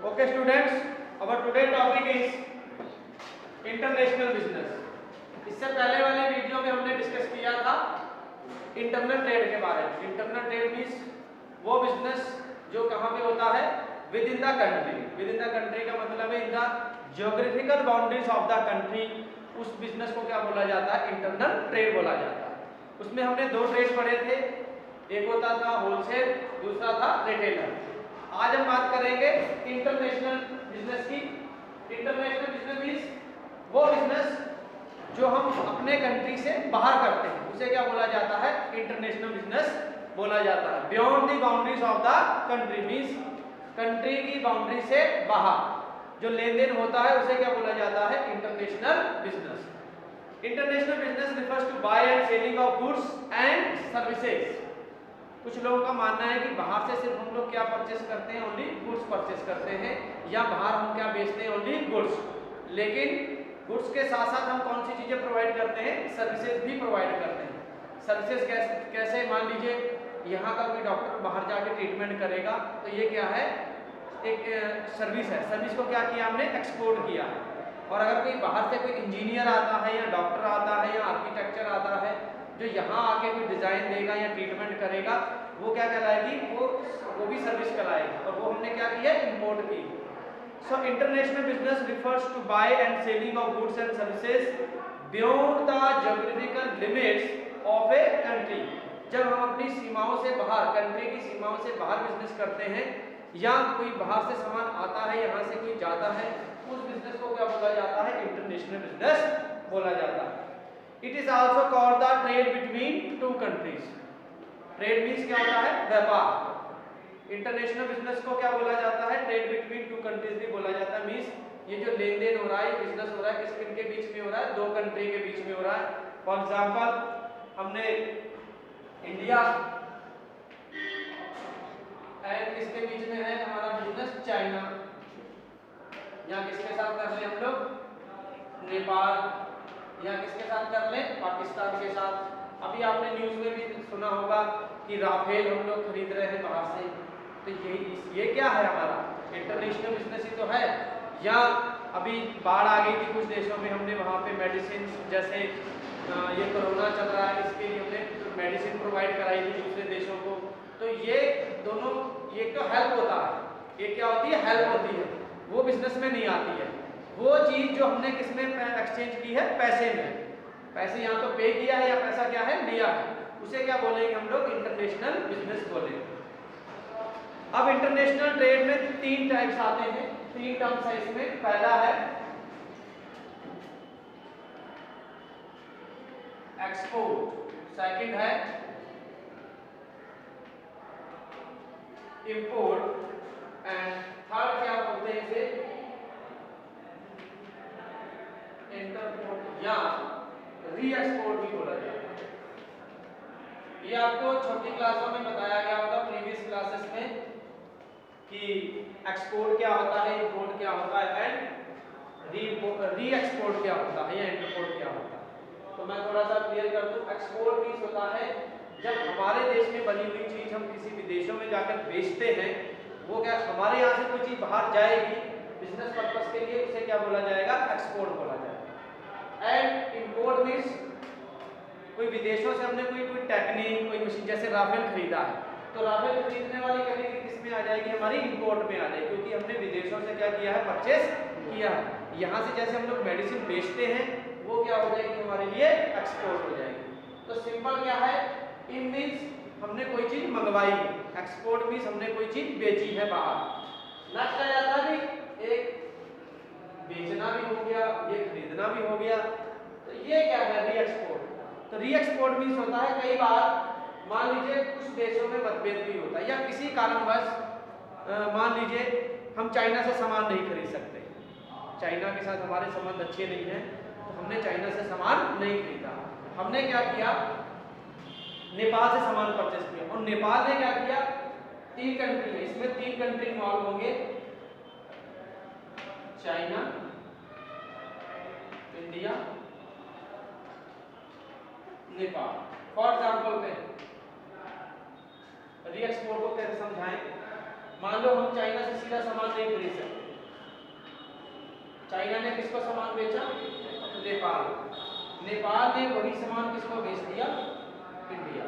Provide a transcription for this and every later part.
Okay students, our today topic is international business. इससे पहले वाले वीडियो में हमने डिस्कस किया था इंटरनल ट्रेड के बारे में। इंटरनल ट्रेड मीन्स वो बिजनेस जो कहाँ पे होता है, with in the country. With in the country का मतलब है in the geographical boundaries of the country. उस बिजनेस को क्या बोला जाता है, इंटरनल ट्रेड बोला जाता है। उसमें हमने दो ट्रेड पढ़े थे, एक होता था होलसेल, दूसरा था रिटेलर। आज हम बात करेंगे इंटरनेशनल बिजनेस की। इंटरनेशनल बिजनेस मीन्स वो बिजनेस जो हम अपने कंट्री से बाहर करते हैं, उसे क्या बोला जाता है, इंटरनेशनल बिजनेस बोला जाता है। Beyond the boundaries of the country means country की बाउंड्री से बाहर जो लेन देन होता है उसे क्या बोला जाता है, international business. International business refers to buy and selling of goods and services. कुछ लोगों का मानना है कि बाहर से सिर्फ हम लोग क्या परचेस करते हैं, ओनली गुड्स परचेस करते हैं, या बाहर हम क्या बेचते हैं, ओनली गुड्स। लेकिन गुड्स के साथ साथ हम कौन सी चीजें प्रोवाइड करते हैं, सर्विसेज भी प्रोवाइड करते हैं। सर्विसेज कैसे, मान लीजिए यहाँ का कोई डॉक्टर बाहर जाके ट्रीटमेंट करेगा तो ये क्या है, एक सर्विस है। सर्विस को क्या किया हमने, एक्सपोर्ट किया है। और अगर कोई बाहर से कोई इंजीनियर आता है या डॉक्टर आता है या आर्किटेक्चर आता है जो यहाँ आके कोई डिजाइन देगा या ट्रीटमेंट करेगा, वो क्या कहलाएगी, वो भी सर्विस कहलाएगी। और वो हमने क्या किया, इंपोर्ट की। So international business refers to buy and selling of goods and services beyond the geographical limits of a country. जब हम अपनी सीमाओं से बाहर, कंट्री की सीमाओं से बाहर बिजनेस करते हैं, या कोई बाहर से सामान आता है, यहाँ से कोई जाता है, उस बिजनेस को क्या बोला जाता है, इंटरनेशनल बिजनेस बोला जाता है। It is also called the trade between two countries. Trade means क्या होता है, व्यापार। इंटरनेशनल बिजनेस को क्या बोला जाता है, ट्रेड बिटवीन टू कंट्रीज भी बोला जाता है। मीन्स ये जो लेन देन हो रहा है, बिजनेस हो रहा है, किसके बीच में हो रहा है, दो कंट्री के बीच में हो रहा है। फॉर एग्जाम्पल हमने इंडिया एंड किसके बीच में है हमारा बिजनेस, चाइना, या किसके साथ कर ले हम लोग, नेपाल, या किसके साथ कर ले, पाकिस्तान के साथ। अभी आपने न्यूज में भी सुना होगा कि राफेल हम लोग खरीद रहे हैं बाहर से। तो ये क्या है, हमारा इंटरनेशनल बिजनेस ही तो है। या अभी बाढ़ आ गई थी कुछ देशों में, हमने वहाँ पे मेडिसिन, जैसे ये कोरोना चल रहा है, इसके लिए हमने मेडिसिन प्रोवाइड कराई थी दूसरे देशों को। तो ये दोनों, ये तो हेल्प होता है, ये क्या होती है, हेल्प होती है, वो बिजनेस में नहीं आती है। वो चीज जो हमने किसमें एक्सचेंज की है, पैसे में। पैसे यहाँ तो पे किया है, या पैसा क्या है, लिया है, उसे क्या बोलेंगे हम लोग, इंटरनेशनल बिजनेस बोलेंगे। अब इंटरनेशनल ट्रेड में तीन टाइप्स आते हैं, तीन टर्म्स है इसमें। पहला है एक्सपोर्ट, सेकंड है इंपोर्ट, एंड थर्ड क्या बोलते हैं इसे, इंटरपोर्ट या री एक्सपोर्ट भी बोला जाता है। ये आपको छोटी क्लासों में बताया गया होगा, प्रीवियस क्लासेस में, कि एक्सपोर्ट क्या होता है, इंपोर्ट क्या होता है, एंड री एक्सपोर्ट क्या होता है, या इंटरपोर्ट क्या होता है। तो मैं थोड़ा सा क्लियर कर दूं। एक्सपोर्ट मीन्स होता है जब हमारे देश में बनी हुई चीज हम किसी विदेशों में जाकर बेचते हैं, वो क्या, हमारे यहाँ से कोई चीज बाहर जाएगी बिजनेस पर्पस के लिए, उसे क्या बोला जाएगा, एक्सपोर्ट बोला जाएगा। एंड इंपोर्ट मीन्स कोई विदेशों से हमने कोई टेक्निक, कोई मशीन, जैसे राफेल खरीदा है, तो राफेल खरीदने वाली कैटेगरी किस में आ जाएगी, हमारी इंपोर्ट में आ जाएगी, क्योंकि हमने विदेशों से क्या किया है, परचेस किया है। यहाँ से जैसे हम लोग मेडिसिन बेचते हैं, वो क्या हो जाएगी, हमारे लिए एक्सपोर्ट हो जाएगी। तो सिंपल क्या है, इन मीन्स हमने कोई चीज मंगवाई, एक्सपोर्ट मीन्स हमने कोई चीज बेची है बाहर। नेक्स्ट आ जाता है भी, एक बेचना भी हो गया, ये खरीदना भी हो गया, तो ये क्या है, री एक्सपोर्ट। तो री एक्सपोर्ट मीन्स होता है, कई बार मान लीजिए कुछ देशों में मतभेद भी होता है, या किसी कारणवश मान लीजिए हम चाइना से सामान नहीं खरीद सकते, चाइना के साथ हमारे संबंध अच्छे नहीं हैं, तो हमने चाइना से सामान नहीं खरीदा। हमने क्या किया, नेपाल से सामान परचेस किया। और नेपाल ने क्या किया, तीन कंट्री है, इसमें तीन कंट्री इन्वॉल्व होंगे, China, India, Nepal. For example पे री एक्सपोर्ट को कैसे समझाएं, मान लो हम चाइना से सीधा सामान नहीं खरीद सकते, चाइना ने किसको सामान बेचा? नेपाल। नेपाल ने वही सामान किसको बेच दिया? इंडिया।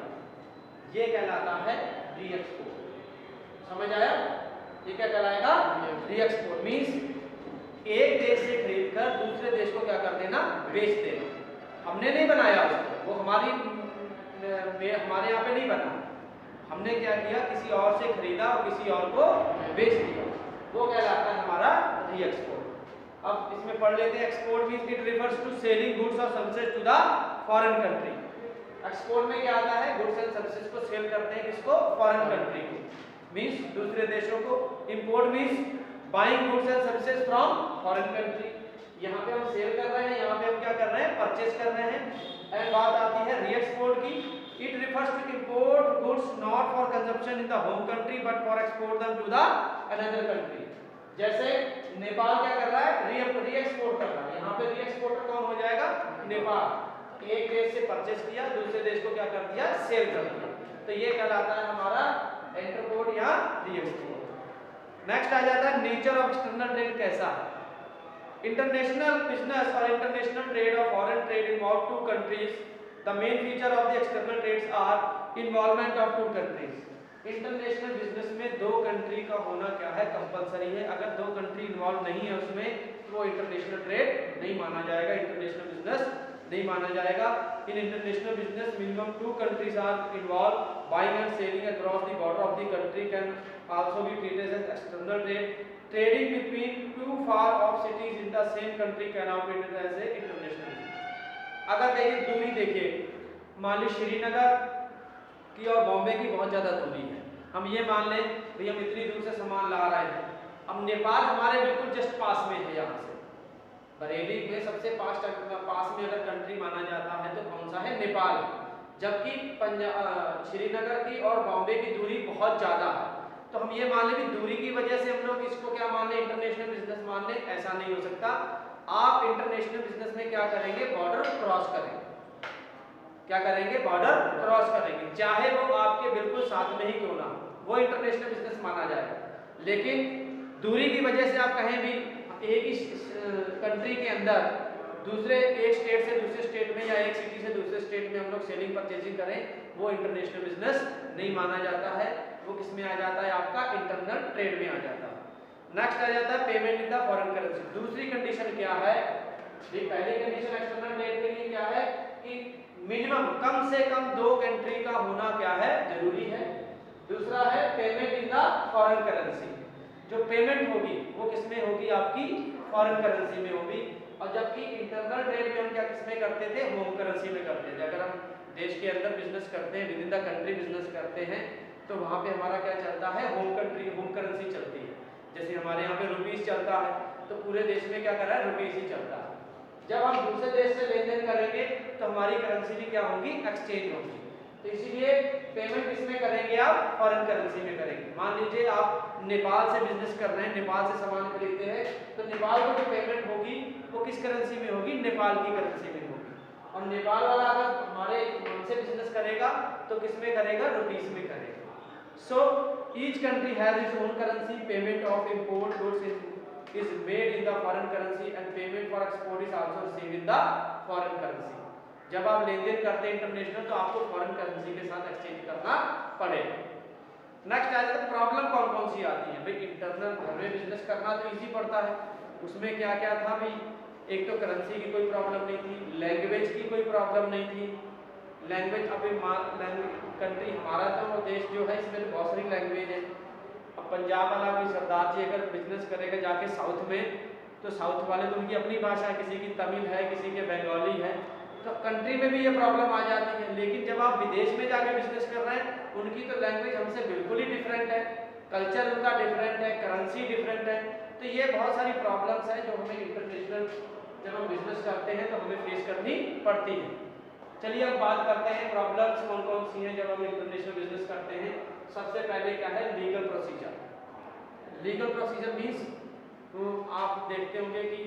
ये कहलाता है री एक्सपोर्ट। समझ आया? ये क्या कहलाएगा? री एक्सपोर्ट मींस एक देश से खरीदकर दूसरे देश को क्या कर देना? बेच देना। हमने नहीं बनाया उसको, वो हमारे यहाँ पे नहीं बना, हमने क्या किया? किसी और से खरीदा और किसी और को बेच दिया, वो कहलाता है हमारा री एक्सपोर्ट। अब इसमें पढ़ लेते हैं। Export means it refers to selling goods और services to the foreign country. Export में क्या आता है? गुड्स एंड सर्विसेज को सेल करते हैं किसको? फॉरेन कंट्री को, मींस दूसरे देशों को। Import means buying goods and services from foreign country. यहाँ पे हम सेल कर रहे हैं, यहाँ पे हम क्या कर रहे हैं? परचेज कर रहे हैं। एंड बात आती है री एक्सपोर्ट की। It refers to import goods not for consumption in the home country but for export them to the another country. जैसे नेपाल क्या कर रहा है? री एक्सपोर्ट कर रहा है। यहाँ पे री एक्सपोर्टर कौन हो जाएगा? नेपाल। एक देश से परचेज किया, दूसरे देश को क्या कर दिया? सेल कर दिया। तो ये कहलाता है हमारा इंटरपोर्ट या री एक्सपोर्ट। नेक्स्ट आ जाता है नेचर ऑफ एक्सटर्नल ट्रेड कैसा है? इंटरनेशनल बिजनेस और इंटरनेशनल ट्रेड और foreign trade involve two countries. The main feature of the external trades are involvement of two countries. International business में दो कंट्री का होना क्या है? कंपलसरी है। अगर दो कंट्री इन्वॉल्व नहीं है उसमें तो वो इंटरनेशनल ट्रेड नहीं माना जाएगा, इंटरनेशनल बिजनेस नहीं माना जाएगा। In international business minimum two countries are involve. Buying and selling across the border of the country can also be treated as external trade. Trading between two far of cities in the same country can not be treated as a international. अगर देखिए दूरी देखिए, मान ली श्रीनगर की और बॉम्बे की बहुत ज़्यादा दूरी है। हम ये मान लें भाई हम इतनी दूर से सामान ला रहे हैं। अब नेपाल हमारे बिल्कुल जस्ट पास में है, यहाँ से बरेली में सबसे पास में अगर कंट्री माना जाता है तो कौन सा है? नेपाल। जबकि श्रीनगर की और बॉम्बे की दूरी बहुत ज़्यादा है। तो हम ये मान लें कि दूरी की वजह से हम लोग इसको क्या मान लें? इंटरनेशनल बिजनेस मान लें। ऐसा नहीं हो सकता। आप इंटरनेशनल बिजनेस में क्या करेंगे? बॉर्डर क्रॉस करेंगे। क्या करेंगे? बॉर्डर क्रॉस करेंगे, चाहे वो आपके बिल्कुल साथ में ही क्यों ना, वो इंटरनेशनल बिजनेस माना जाएगा। लेकिन दूरी की वजह से आप कहीं भी एक ही कंट्री के अंदर दूसरे एक स्टेट से दूसरे स्टेट में या एक सिटी से दूसरे स्टेट में हम लोग सेलिंग परचेजिंग करें, वो इंटरनेशनल बिजनेस नहीं माना जाता है। वो किस में आ जाता है? आपका इंटरनल ट्रेड में आ जाता है। नेक्स्ट आ जाता है payment in the foreign currency. दूसरी कंडीशन क्या है? पहली कंडीशन एक्सटर्नल ट्रेड के लिए क्या है कि मिनिमम कम से कम दो कंट्री का होना क्या है? जरूरी है। दूसरा है payment in the foreign currency. जो पेमेंट होगी वो किस में होगी? आपकी फॉरेन करेंसी में होगी। और जबकि इंटरनल ट्रेड में हम क्या किस में करते थे? होम करेंसी में करते थे। अगर हम देश के अंदर बिजनेस करते हैं, with in the country business करते हैं, तो वहाँ पे हमारा क्या चलता है? होम करेंसी चलती है। जैसे हमारे यहाँ पे रुपीस चलता है तो पूरे देश में क्या कर रहा है? रुपीस ही चलता है। जब हम दूसरे देश से लेन देन करेंगे तो हमारी करेंसी भी क्या होगी? एक्सचेंज होगी। तो इसीलिए पेमेंट किसमें करेंगे? आप फॉरेन करेंसी में करेंगे। मान लीजिए आप नेपाल से बिजनेस कर रहे हैं, नेपाल से सामान खरीदते हैं, तो नेपाल को जो पेमेंट होगी वो किस करेंसी में होगी? नेपाल की करेंसी में होगी। और नेपाल वाला अगर हमारे हमसे बिजनेस करेगा तो किस में करेगा? रुपीस में करेगा। So each country has its own currency. Payment of import goods is made in the foreign currency and payment for export is also received in the foreign currency। जब आप लेन देन करते हैं इंटरनेशनल तो आपको foreign currency के साथ exchange करना पड़ेगा। नेक्स्ट आ जाता है प्रॉब्लम कौन कौन सी आती है? भाई इंटरनल घर में बिजनेस करना तो इजी पड़ता है, उसमें क्या क्या था भाई? एक तो करेंसी की कोई प्रॉब्लम नहीं थी, लैंग्वेज की कोई प्रॉब्लम नहीं थी। लैंग्वेज अभी कंट्री हमारा तो देश जो है इसमें तो बहुत सारी लैंग्वेज है। अब पंजाब वाला कोई सरदार जी अगर बिजनेस करेगा जाके साउथ में, तो साउथ वाले तो उनकी अपनी भाषा है, किसी की तमिल है, किसी के बंगाली है, तो कंट्री में भी ये प्रॉब्लम आ जाती है। लेकिन जब आप विदेश में जाके बिजनेस कर रहे हैं, उनकी तो लैंग्वेज हमसे बिल्कुल ही डिफरेंट है, कल्चर उनका डिफरेंट है, करेंसी डिफरेंट है। तो ये बहुत सारी प्रॉब्लम्स हैं जो हमें इंटरनेशनल जब हम बिजनेस करते हैं तो हमें फेस करनी पड़ती है। चलिए अब बात करते हैं प्रॉब्लम्स कौन कौन सी हैं जब हम इंटरनेशनल बिजनेस करते हैं। सबसे पहले क्या है? Legal procedure. Legal procedure means तो आप देखते होंगे कि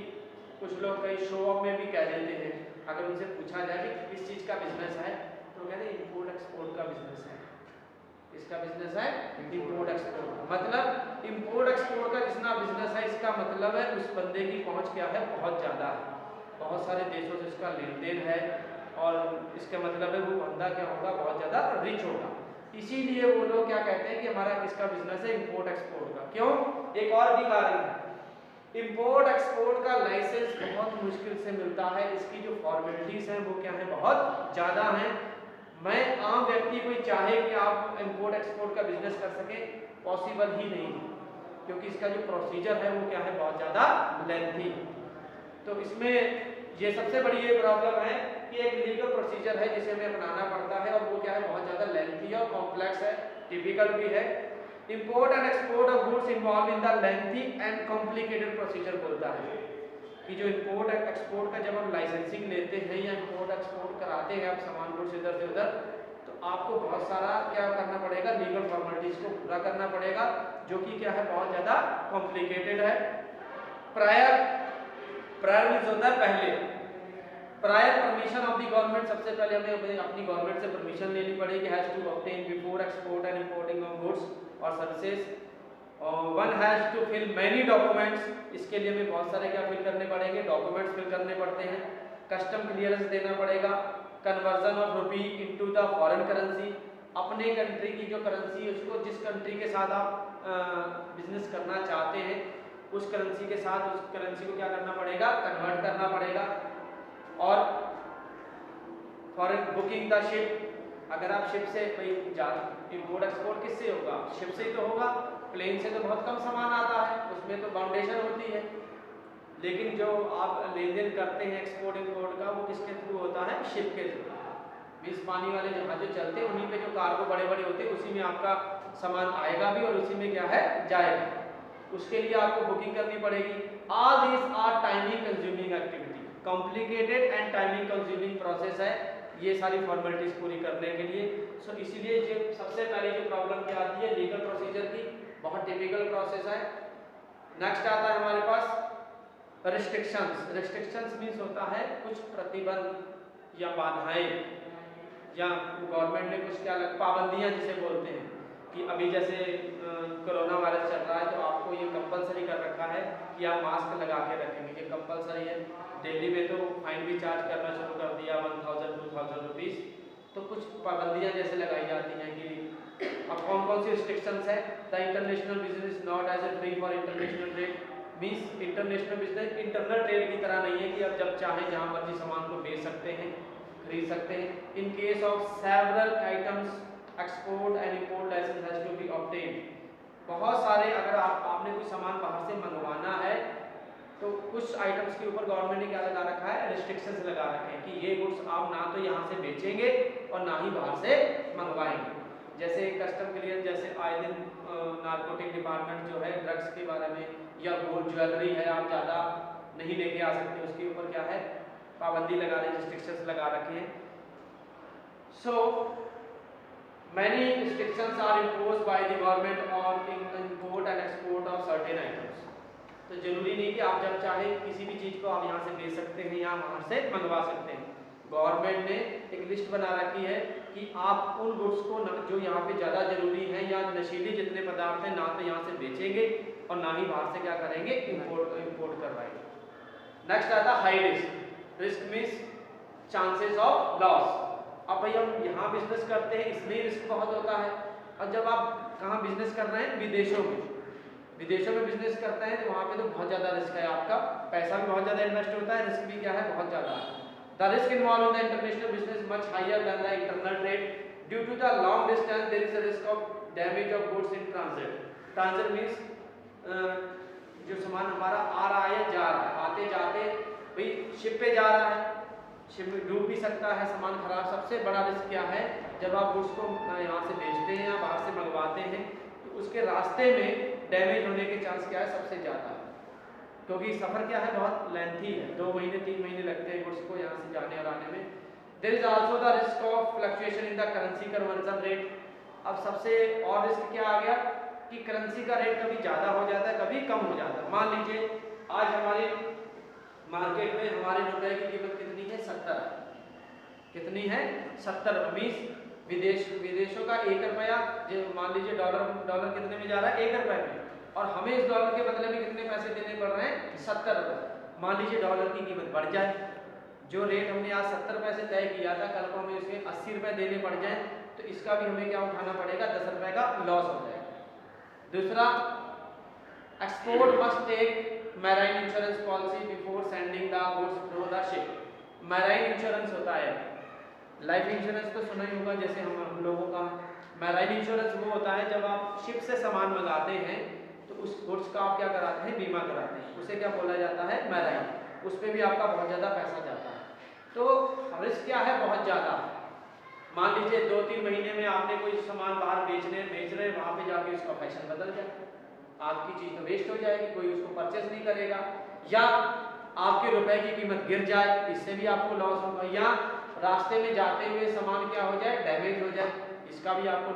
कुछ लोग कई शो ऑफ में भी कह देते हैं, अगर उनसे पूछा जाए कि किस चीज़ का बिजनेस है तो कहते हैं इंपोर्ट एक्सपोर्ट का बिजनेस है। इसका बिजनेस है इंपोर्ट एक्सपोर्ट। मतलब इंपोर्ट एक्सपोर्ट का जितना बिजनेस है, इसका मतलब है उस बंदे की पहुंच क्या है, बहुत ज़्यादा है, बहुत सारे देशों से इसका लेन देन है, और इसका मतलब है वो बंदा क्या होगा, बहुत ज़्यादा रिच होगा। इसीलिए वो लोग क्या कहते हैं कि हमारा किसका बिजनेस है, इंपोर्ट एक्सपोर्ट का। क्यों? एक और भी कारण है, इंपोर्ट एक्सपोर्ट का लाइसेंस बहुत मुश्किल से मिलता है, इसकी जो फॉर्मेलिटीज हैं वो क्या है, बहुत ज़्यादा हैं। मैं आम व्यक्ति कोई चाहे कि आप इंपोर्ट एक्सपोर्ट का बिजनेस कर सके, पॉसिबल ही नहीं है, क्योंकि इसका जो प्रोसीजर है वो क्या है, बहुत ज़्यादा लेंथी। तो इसमें ये सबसे बड़ी ये प्रॉब्लम है कि एक लीगल प्रोसीजर है जिसे हमें अपनाना पड़ता है, और वो क्या है, बहुत ज़्यादा लेंथी और कॉम्प्लेक्स है, टिपिकल भी है। Import and export of goods involve in the lengthy and complicated procedure बोलता है कि जो इंपोर्ट एक्सपोर्ट का जब हम लाइसेंसिंग लेते हैं या इंपोर्ट एक्सपोर्ट कराते हैं आप सामान गुड्स इधर से उधर, तो आपको बहुत सारा क्या करना पड़ेगा, लीगल फॉर्मेलिटीज को पूरा करना पड़ेगा, जो कि क्या है, बहुत ज़्यादा कॉम्प्लिकेटेड है। प्रायर मीन्स होता है पहले, prior permission of the government, सबसे पहले हमें अपनी गवर्नमेंट से परमिशन लेनी पड़ेगी, has to obtain before export and importing of goods और services. One has to fill many documents, इसके लिए हमें बहुत सारे क्या फिल करने पड़ेंगे, डॉक्यूमेंट्स फिल करने पड़ते हैं। कस्टम क्लियरेंस देना पड़ेगा, conversion of rupee into the foreign currency, अपने कंट्री की जो करेंसी है उसको जिस कंट्री के साथ आप बिजनेस करना चाहते हैं उस करेंसी के साथ उस करेंसी को क्या करना पड़ेगा, कन्वर्ट करना पड़ेगा। और फॉरेन बुकिंग द शिप, अगर आप शिप से भाई इंपोर्ट एक्सपोर्ट किससे होगा, शिप से ही तो होगा, प्लेन से तो बहुत कम सामान आता है, उसमें तो फाउंडेशन होती है, लेकिन जो आप लेन देन करते हैं एक्सपोर्ट इंपोर्ट का वो किसके थ्रू होता है, शिप के थ्रू। बीस पानी वाले जहाज जो चलते हैं उन्हीं पे जो कार्गो बड़े बड़े होते हैं उसी में आपका सामान आएगा भी और उसी में क्या है, जाएगा। उसके लिए आपको बुकिंग करनी पड़ेगी। All this are timing consuming activity, complicated and timing consuming process है ये सारी फॉर्मेलिटीज पूरी करने के लिए। सो इसीलिए जो सबसे पहले जो प्रॉब्लम क्या आती है, लीगल प्रोसीजर की, बहुत टिपिकल प्रोसेस है। नेक्स्ट आता है हमारे पास रिस्ट्रिक्शंस। रिस्ट्रिक्शंस मीन्स होता है कुछ प्रतिबंध या बाधाएं, या गवर्नमेंट ने कुछ क्या पाबंदियां जिसे बोलते हैं कि अभी जैसे कोरोना वायरस चल रहा है तो आपको ये कंपलसरी कर रखा है कि आप मास्क लगा के रखेंगे, ये कंपलसरी है। दिल्ली में तो फाइन भी चार्ज करना शुरू कर दिया 1000-2000 रुपीज़। तो कुछ पाबंदियां जैसे लगाई जाती हैं कि अब कौन कौन सी रिस्ट्रिक्शंस है, the international business not as a free for international trade, means international business internal trade की तरह नहीं है कि आप जब चाहें जहाँ मर्जी सामान को बेच सकते हैं, खरीद सकते हैं। In case of several items export and import licence has to be obtained, बहुत सारे अगर आपने कोई सामान बाहर से मंगवाना है तो कुछ आइटम्स के ऊपर गवर्नमेंट ने क्या लगा रखा है, रिस्ट्रिक्शंस लगा रखे हैं कि ये गुड्स आप ना तो यहाँ से बेचेंगे और ना ही बाहर से मंगवाएंगे। जैसे कस्टम क्लियर, जैसे आए दिन नारकोटिक डिपार्टमेंट जो है ड्रग्स के बारे में, या गोल्ड ज्वेलरी है आप ज़्यादा नहीं लेके आ सकते, उसके ऊपर क्या है, पाबंदी लगा रहे, रिस्ट्रिक्शंस लगा रखे हैं। सो many restrictions are imposed by the government on import and export of certain items। तो जरूरी नहीं कि आप जब चाहे किसी भी चीज़ को आप यहाँ से बेच सकते हैं या वहाँ से मंगवा सकते हैं। गवर्नमेंट ने एक लिस्ट बना रखी है कि आप उन गुड्स को जो यहाँ पे ज़्यादा जरूरी है या नशीली जितने पदार्थ हैं ना तो यहाँ से बेचेंगे और ना ही बाहर से क्या करेंगे, इंपोर्ट करवाएंगे। नेक्स्ट आता है high risk. Risk means chances of loss. अब भाई हम यहाँ बिजनेस करते हैं इसमें रिस्क बहुत होता है, और जब आप कहाँ बिजनेस कर रहे हैं, विदेशों में बिजनेस करते हैं तो वहाँ पे तो बहुत ज़्यादा रिस्क है, आपका पैसा भी बहुत ज़्यादा इन्वेस्ट होता है, रिस्क भी क्या है, बहुत ज़्यादा है। The risk involve in the international business much higher than the internal trade due to the long distance there is a risk of damage of goods in transit. Transit means जो सामान हमारा आ रहा है जा रहा है, आते जाते भाई शिप पे जा रहा है, शिप में डूब भी सकता है, सामान खराब। सबसे बड़ा रिस्क क्या है, जब आप गुड्स को यहाँ से बेचते हैं या बाहर से मंगवाते हैं तो उसके रास्ते में डैमेज होने के चांस क्या है, सबसे ज़्यादा है, क्योंकि सफ़र क्या है, बहुत लेंथी है, 2 महीने 3 महीने लगते हैं गुड्स को यहाँ से जाने और आने में। There is also the risk of fluctuation in the currency conversion rate. अब सबसे और रिस्क क्या आ गया कि करेंसी का रेट कभी ज़्यादा हो जाता है, कभी कम हो जाता है। मान लीजिए आज हमारे मार्केट में हमारे रुपए की कीमत कितनी है, 70 है। कितनी है, 70 मीन्स विदेशों का 1 रुपया, मान लीजिए डॉलर कितने में जा रहा है, 1 रुपए में, और हमें इस डॉलर के बदले में कितने पैसे देने पड़ रहे हैं, 70 रुपए। मान लीजिए डॉलर की कीमत बढ़ जाए, जो रेट हमने आज 70 रुपए से तय किया था, कल को हमें उसके 80 रुपए देने पड़ जाए, तो इसका भी हमें क्या उठाना पड़ेगा, 10 रुपए का लॉस हो जाएगा। दूसरा, export must take marine insurance policy before sending the goods through the ship. Marine insurance होता है, लाइफ इंश्योरेंस तो सुना ही होगा जैसे हम लोगों का। मैराइन इंश्योरेंस वो होता है जब आप शिप से सामान मंगाते हैं तो उस गुड्स का आप क्या कराते हैं, बीमा कराते हैं, उसे क्या बोला जाता है, मैराइन। उस पर भी आपका बहुत ज़्यादा पैसा जाता है, तो रिस्क क्या है, बहुत ज़्यादा। मान लीजिए 2-3 महीने में आपने कोई सामान बाहर बेच रहे, वहाँ पे जाके उसका फैशन बदल जाए, आपकी चीज़ तो वेस्ट हो जाएगी, कोई उसको परचेस नहीं करेगा, या आपके रुपए की कीमत गिर जाए, इससे भी आपको लॉस होगा, या रास्ते में जाते हुए सामान क्या हो जाए, डैमेज हो जाए, इसका भी आपको।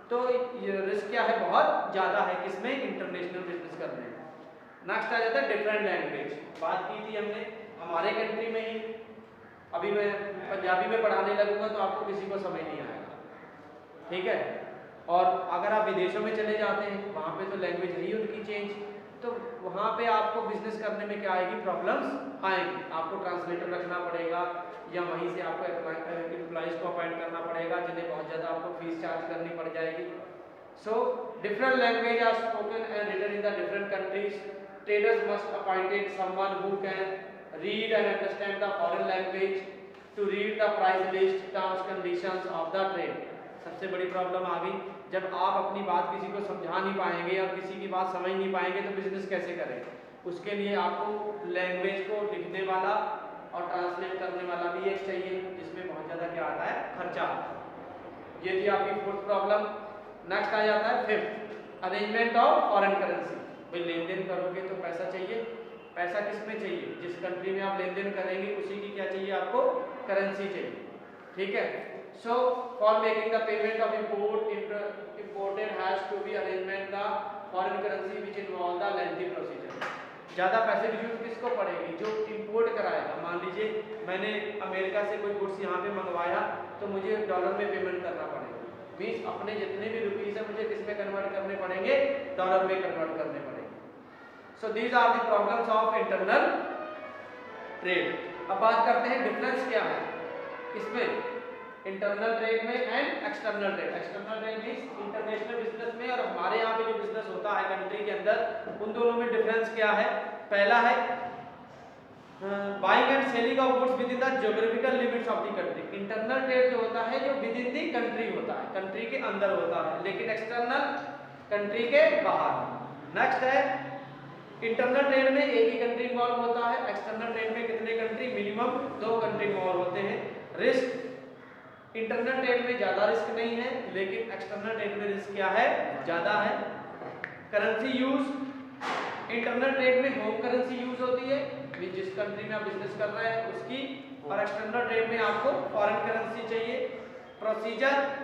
तो ये रिस्क क्या है, बहुत ज़्यादा है किसमें, इंटरनेशनल बिजनेस करने में। नेक्स्ट आ जाता है डिफरेंट लैंग्वेज। बात की थी हमने हमारे कंट्री में ही, अभी मैं पंजाबी में पढ़ाने लगूंगा तो आपको किसी को समझ नहीं आएगा, ठीक है। और अगर आप विदेशों में चले जाते हैं, वहाँ पे तो लैंग्वेज है ही उनकी चेंज, तो वहाँ पे आपको बिजनेस करने में क्या आएगी, प्रॉब्लम्स आएंगी। आपको ट्रांसलेटर रखना पड़ेगा, या वहीं से आपको एम्प्लॉइज को अपॉइंट करना पड़ेगा, जिन्हें बहुत ज़्यादा आपको फीस चार्ज करनी पड़ जाएगी। So different language are spoken and written in the different countries. Traders must appointed someone who can read and understand the foreign language to read the price list, terms conditions of the trade। सबसे बड़ी problem आ गई, जब आप अपनी बात किसी को समझा नहीं पाएंगे और किसी की बात समझ नहीं पाएंगे तो बिजनेस कैसे करेंगे। उसके लिए आपको लैंग्वेज को लिखने वाला और ट्रांसलेट करने वाला भी एक चाहिए, जिसमें बहुत ज़्यादा क्या आता है, खर्चा। ये थी आपकी 4th प्रॉब्लम। नेक्स्ट आ जाता है 5th, arrangement of foreign currency. भाई लेन देन करोगे तो पैसा चाहिए, पैसा किस में चाहिए, जिस कंट्री में आप लेन देन करेंगे उसी की क्या चाहिए, आपको करेंसी चाहिए, ठीक है। So for making the payment of imported has to be arrangement the foreign currency which involve the lengthy procedure. ज़्यादा पैसे की जरूरत किसको पड़ेगी, जो इंपोर्ट कराएगा। मान लीजिए मैंने अमेरिका से कोई गुड्स यहाँ पे मंगवाया तो मुझे डॉलर में पेमेंट करना पड़ेगा, मीन्स अपने जितने भी रुपीज़ है मुझे किस में कन्वर्ट करने पड़ेंगे, डॉलर में कन्वर्ट करने पड़ेंगे। So these are the problems of internal trade। अब बात करते हैं डिफरेंस क्या है इसमें, इंटरनल ट्रेड में and external trade. External trade means international business में और हमारे यहाँ पे जो बिजनेस होता है कंट्री के अंदर, उन दोनों में डिफरेंस क्या है। पहला है buying and selling of goods with in the geographical limits of the country. Internal trade जो होता है जो विद इन द कंट्री होता है, कंट्री के अंदर होता है, लेकिन एक्सटर्नल कंट्री के बाहर। नेक्स्ट है इंटरनल ट्रेड में एक ही कंट्री इन्वॉल्व होता है, एक्सटर्नल ट्रेड में कितने कंट्री, मिनिमम 2 कंट्री इन्वॉल्व होते हैं। रिस्क इंटरनल ट्रेड में ज़्यादा रिस्क नहीं है, लेकिन एक्सटर्नल ट्रेड में रिस्क क्या है, ज़्यादा है। करेंसी यूज, इंटरनल ट्रेड में होम करेंसी यूज होती है, जिस कंट्री में आप बिजनेस कर रहे हैं उसकी, और एक्सटर्नल ट्रेड में आपको फॉरेन करेंसी चाहिए। प्रोसीजर,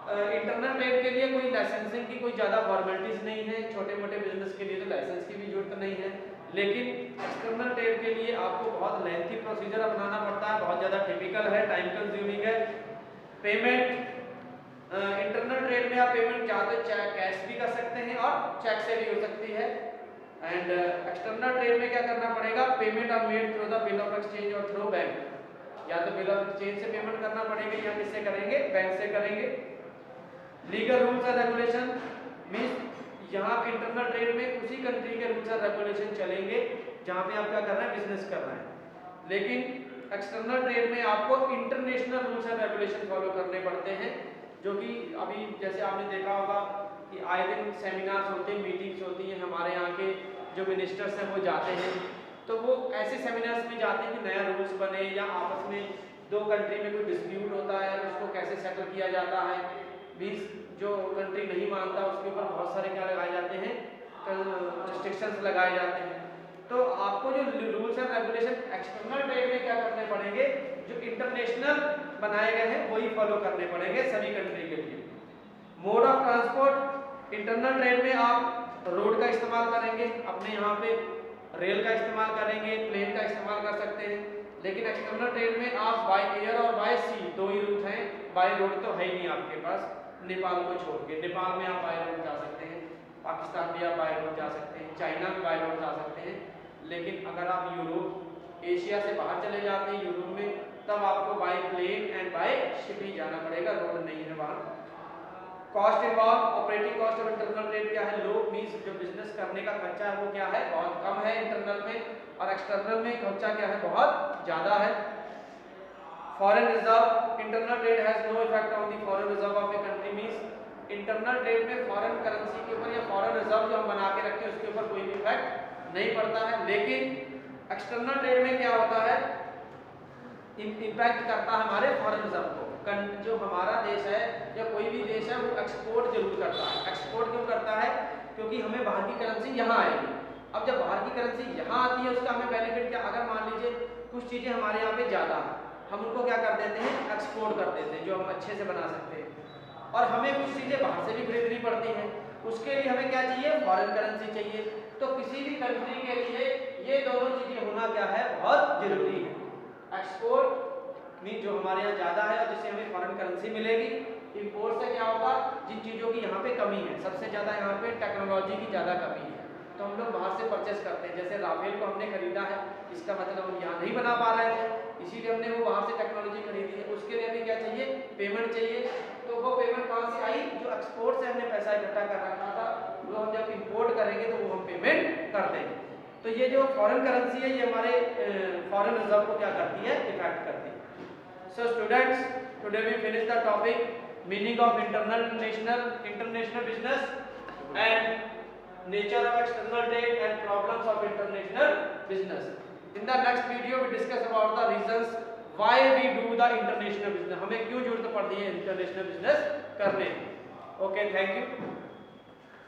इंटरनल ट्रेड के लिए कोई लाइसेंसिंग की कोई ज़्यादा फॉर्मेलिटीज़ नहीं है, छोटे मोटे बिजनेस के लिए तो लाइसेंस की भी जरूरत नहीं है, लेकिन एक्सटर्नल ट्रेड के लिए आपको बहुत लेंथी प्रोसीजर अपनाना पड़ता है, बहुत ज़्यादा टिपिकल है, टाइम कंज्यूमिंग है। पेमेंट, इंटरनल ट्रेड में आप पेमेंट चाहते कैश भी कर सकते हैं और चेक से भी हो सकती है। एंड एक्सटर्नल ट्रेड में क्या करना पड़ेगा, payment are made through the bill of exchange और थ्रू बैंक। या तो बिल ऑफ एक्सचेंज से पेमेंट करना पड़ेगा या किससे करेंगे, बैंक से करेंगे। Legal rules and regulation means यहाँ पे इंटरनल ट्रेड में उसी कंट्री के रूल्स एंड रेगुलेशन चलेंगे जहाँ पे आप क्या कर रहे हैं, बिजनेस कर रहे हैं। लेकिन एक्सटर्नल ट्रेड में आपको international rules and regulation follow करने पड़ते हैं, जो कि अभी जैसे आपने देखा होगा कि आए दिन सेमिनार्स होते हैं, मीटिंग्स होती हैं, हमारे यहाँ के जो मिनिस्टर्स हैं वो जाते हैं, तो वो ऐसे सेमिनार्स में जाते हैं कि नया रूल्स बने, या आपस में 2 कंट्री में कोई डिस्प्यूट होता है उसको कैसे सेटल किया जाता है। मीन्स जो कंट्री नहीं मानता उसके ऊपर बहुत सारे क्या लगाए जाते हैं, रिस्ट्रिक्शंस लगाए जाते हैं। तो आपको जो rules and regulation external trade में क्या करने पड़ेंगे, जो इंटरनेशनल बनाए गए हैं वही फॉलो करने पड़ेंगे सभी कंट्री के लिए। Mode of transport, internal trade में आप रोड का इस्तेमाल करेंगे, अपने यहाँ पे रेल का इस्तेमाल करेंगे, प्लेन का इस्तेमाल कर सकते हैं, लेकिन एक्सटर्नल ट्रेड में आप बाय एयर और बाय सी दो ही रूट हैं, बाय रोड तो है ही नहीं आपके पास, नेपाल को छोड़ के। नेपाल में आप बाय रोड जा सकते हैं, पाकिस्तान भी आप बाय रोड जा सकते हैं, चाइना में बाय रोड जा सकते हैं, लेकिन अगर आप यूरोप एशिया से बाहर चले जाते हैं यूरोप में, तब आपको by plane and by ship ही जाना पड़ेगा, रोड नहीं है वहाँ। Cost involve, operating cost of internal trade क्या है? लो मींस जो बिजनेस करने का खर्चा है वो क्या है? बहुत कम है इंटरनल में, और एक्सटर्नल में खर्चा क्या है? बहुत ज़्यादा है। Foreign reserve, internal trade has no effect on the foreign reserve of a country, means internal trade में फॉरेन करेंसी के ऊपर या फॉरेन रिजर्व जो हम बना के रखते हैं उसके ऊपर कोई भी इफेक्ट नहीं पड़ता है। लेकिन एक्सटर्नल ट्रेड में क्या होता है? इम्पैक्ट करता है हमारे फॉरेन रिजर्व को। जो हमारा देश है या कोई भी देश है वो एक्सपोर्ट जरूर करता है। एक्सपोर्ट क्यों करता है? क्योंकि हमें बाहर की करेंसी यहाँ आएगी। अब जब बाहर की करेंसी यहाँ आती है उसका हमें बेनिफिट क्या? अगर मान लीजिए कुछ चीज़ें हमारे यहाँ पे ज़्यादा है, हम उनको क्या कर देते हैं? एक्सपोर्ट कर देते हैं, जो हम अच्छे से बना सकते हैं। और हमें कुछ चीज़ें बाहर से भी खरीदनी पड़ती हैं, उसके लिए हमें क्या चाहिए? फॉरेन करेंसी चाहिए। तो किसी भी कंट्री के लिए ये दोनों चीज़ें होना क्या है? बहुत जरूरी है। एक्सपोर्ट मीन जो हमारे यहाँ ज़्यादा है और जिससे हमें फॉरेन करेंसी मिलेगी। इंपोर्ट से क्या होगा? जिन चीज़ों की यहाँ पे कमी है, सबसे ज़्यादा यहाँ पे टेक्नोलॉजी की ज़्यादा कमी है, तो हम लोग बाहर से परचेस करते हैं। जैसे राफेल को हमने खरीदा है, इसका मतलब हम यहाँ नहीं बना पा रहे थे, इसीलिए हमने वो बाहर से टेक्नोलॉजी खरीदी है। उसके लिए हमें क्या चाहिए? पेमेंट चाहिए। तो वो पेमेंट कहाँ से आई? जो एक्सपोर्ट से हमने पैसा इकट्ठा कर रखा था, वो हम जब इम्पोर्ट करेंगे तो वो हम पेमेंट कर देंगे। तो ये जो फॉरेन करेंसी है ये हमारे फॉरेन रिजर्व को क्या करती है? इफेक्ट करती है। So students, today we finish the topic meaning of international business and nature of external trade and problems of international business. In the next video we discuss about the reasons why we do the international business. हमें क्यों जरूरत पड़ती है international business करने? Okay, thank you.